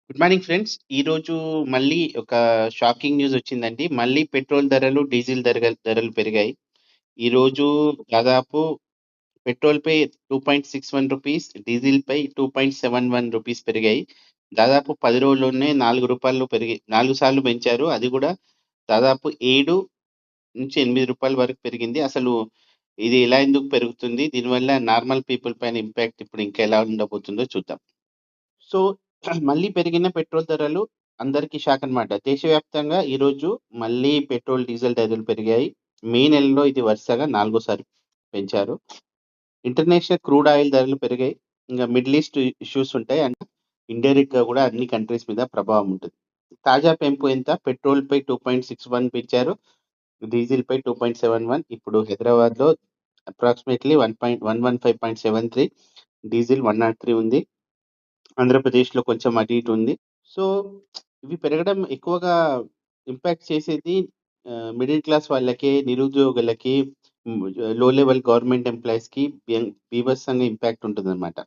Good morning friends. ఈరోజు మళ్ళీ ఒక షాకింగ్ న్యూస్ వచ్చిందండి. మళ్ళీ పెట్రోల్ ధరలు, డీజిల్ ధరలు పెరిగాయి. ఈరోజు దాదాపు పెట్రోల్‌పై రూ. 2.61, డీజిల్‌పై రూ. 2.71 పెరిగాయి. దాదాపు 10 రోజుల్లోనే రూ. 4 సార్లు పెంచారు. అది కూడా దాదాపు రూ. 7-8 వరకు పెరిగింది. అసలు ఇది ఇలా ఎందుకు పెరుగుతుంది? దీనివల్ల నార్మల్ పీపుల్ పైన ఇంపాక్ట్ ఇప్పుడు ఇంకా ఎలా ఉండబోతుందో చూద్దాం. సో, మళ్ళీ పెరిగిన పెట్రోల్ ధరలు అందరికీ షాక్ అన్నమాట. దేశవ్యాప్తంగా ఈరోజు మళ్ళీ పెట్రోల్, డీజిల్ ధరలు పెరిగాయి. మే నెలలో ఇది వరుసగా నాలుగోసారి పెంచారు. ఇంటర్నేషనల్ క్రూడ్ ఆయిల్ ధరలు పెరిగాయి. ఇంగా మిడిల్ ఈస్ట్ ఇష్యూస్ ఉంటాయి. అండ్ ఇండైరెక్ట్‌గా కూడా అన్ని కంట్రీస్ మీద ప్రభావం ఉంటుంది. తాజా పెంపు ఎంత? పెట్రోల్‌పై 2.61 పెంచారు. డీజిల్‌పై 2.71. ఇప్పుడు హైదరాబాద్‌లో అప్రాక్సిమేట్‌లీ 115.73, డీజిల్ 103 ఉంది. ఆంధ్రప్రదేశ్‌లో కొంచెం అటు ఇటు ఉంది. సో, ఇవి పెరగడం ఎక్కువగా ఇంపాక్ట్ చేసేది మిడిల్ క్లాస్ వాళ్ళకి, నిరుద్యోగులకి, హ్మ్. లో లెవెల్ గవర్నమెంట్ ఎంప్లాయీస్‌కి బీభత్సంగా ఇంపాక్ట్ ఉంటుందన్నమాట.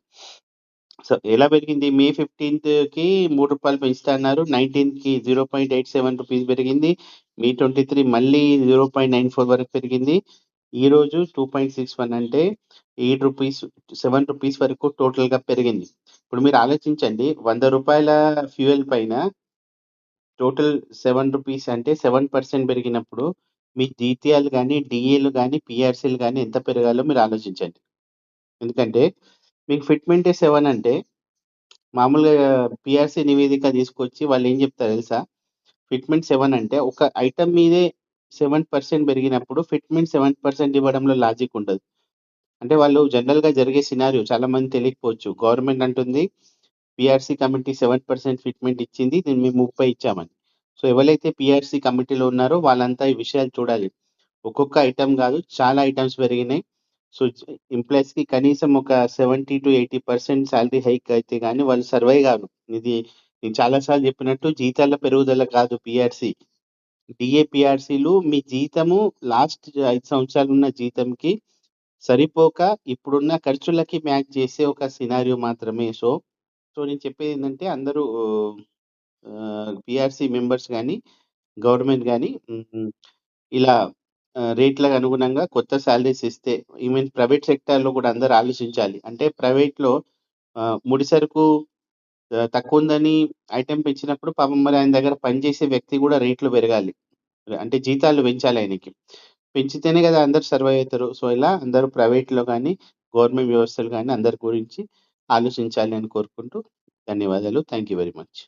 సో, ఎలా పెరిగింది? మే 15కి రూ. 3 పెంచుతా అన్నారు. 19కి రూ. 0.87 పెరిగింది. మే 23 మళ్ళీ 0.94 వరకు పెరిగింది. ఈరోజు 2.61 అంటే రూ. 7 వరకు టోటల్‌గా పెరిగింది. ఇప్పుడు మీరు ఆలోచించండి. రూ. 100 ఫ్యూయల్ పైన టోటల్ రూ. 7 అంటే 7% పెరిగినప్పుడు మీ జీతీయాలు గాని, డీఏలు గాని, పీఆర్సీలు గాని ఎంత పెరగాలో మీరు ఆలోచించండి. ఎందుకంటే మీకు ఫిట్‌మెంటే 7 అంటే మామూలుగా పీఆర్సీ నివేదిక తీసుకొచ్చి వాళ్ళేం చెప్తారో తెలుసా? ఫిట్‌మెంట్ 7 అంటే ఒక ఐటెమ్ మీదే 7% పెరిగినప్పుడు ఫిట్‌మెంట్ 7% ఇవ్వడంలో లాజిక్ ఉండదు. అంటే వాళ్ళు జనరల్‌గా జరిగే సినారియో చాలా మందికి తెలియకపోవచ్చు. గవర్నమెంట్ అంటుంది పీఆర్సీ కమిటీ 7% ఫిట్‌మెంట్ ఇచ్చింది. దీన్ని మేము 30 ఇచ్చామని. సో, ఎవరైతే పీఆర్సీ కమిటీలో ఉన్నారో వాళ్ళంతా ఈ విషయాలు చూడాలి. ఒక్కొక్క ఐటెమ్ గాదు, చాలా ఐటెమ్స్ పెరిగినాయి. సో, ఎంప్లాయీస్‌కి కనీసం ఒక 70-80% సాలరీ హైక్ అయితే గాని వాళ్ళు సర్వైవ్ గారు. ఇది నేను చాలా సార్లు చెప్పినట్టు జీతాల పెరుగుదల కాదు పీఆర్సీ. డీఏ, పీఆర్సీలు మీ జీతము లాస్ట్ 5 సంవత్సరాలున్న జీతంకి సరిపోక ఇప్పుడున్న ఖర్చులకి మ్యాచ్ చేసే ఒక సినారియో మాత్రమే. సో, నేను చెప్పేదేంటంటే అందరూ పీఆర్సీ మెంబర్స్ గాని, గవర్నమెంట్ గాని ఇలా రేట్లకు అనుగుణంగా కొత్త సాలరీస్ ఇస్తే ఈవెన్ ప్రైవేట్ సెక్టార్‌లో కూడా అందరూ ఆలోచించాలి. అంటే ప్రైవేట్‌లో ముడి సరుకు తక్కువుందని ఐటెమ్ పెంచినప్పుడు పాపం మరి ఆయన దగ్గర పనిచేసే వ్యక్తి కూడా రేట్లు పెరగాలి. అంటే జీతాలు పెంచాలి ఆయనకి. పెంచితేనే కదా అందరూ సర్వైవ్ అయితారు. సో, ఇలా అందరూ ప్రైవేట్‌లో గాని, గవర్నమెంట్ వ్యవస్థలు గాని అందరి గురించి ఆలోచించాలి అని కోరుకుంటూ ధన్యవాదాలు. Thank you very much.